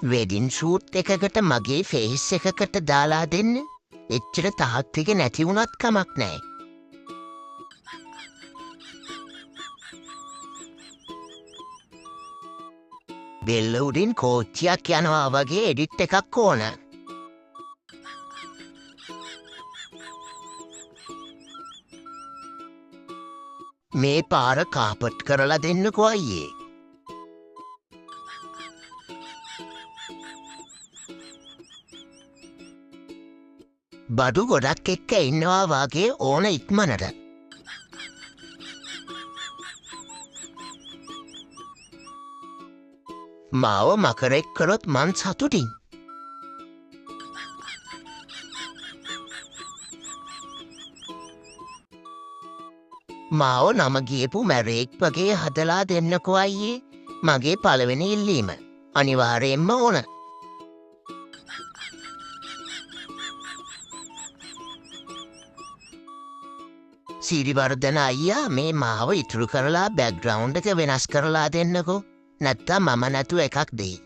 Wedding shoot එකකට මගේ face එකකට දාලා දෙන්න. එච්චර තාත්තික නැති වුණත් කමක් නෑ. බෙල්ල උඩින් කෝච්චියක් යනවා වගේ එඩිට් එකක් ඕන. මේ පාර කාපට් කරලා දෙන්නකෝ අයියේ. බඩු ගොඩක් එක්ක ඉන්නවා වගේ ඕන ඉක්මනට. මාව මකරෙක් කළොත් මං සතුටින්. මාව නම ගියපු මැරේක් වගේ හදලා දෙන්නකෝ අයියේ. මගේ පළවෙනි ඉල්ලීම. අනිවාර්යෙන්ම ඕන. සිරිවර්ධන අයියා මේ මාව ඉතුරු කරලා බැක්ග්‍රවුන්ඩ් එක වෙනස් කරලා දෙන්නකෝ. නැත්තම් මම නැතුව එකක් දෙයි.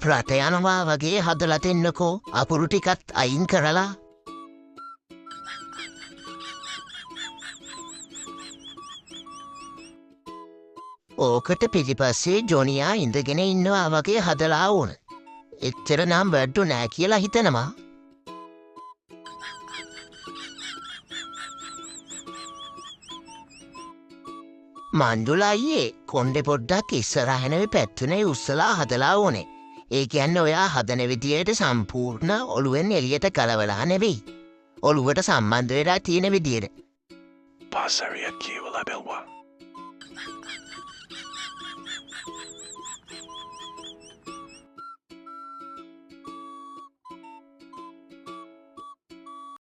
රට යනවා වගේ හදලා දෙන්නකෝ. අපුරු ටිකත් අයින් කරලා. ඕකට පිටිපස්සේ ජොනියා ඉඳගෙන ඉන්නවා වගේ හදලා ඕන. එච්චර නම් වැඩ්ඩු නෑ කියලා හිතනවා. මණ්ඩුල අයියේ කොණ්ඩෙ පොඩ්ඩක් ඉස්සරහනවෙ පැත්තුනේ උස්සලා හදලා ඕනේ. ඒ කියන්නේ ඔයා හදන විදියට සම්පූර්ණ ඔළුවෙන් එළියට කලවලා නෙවෙයි. ඔළුවට සම්බන්ධ වෙලා තියෙන විදියට. Passaria Kiva Labelwa.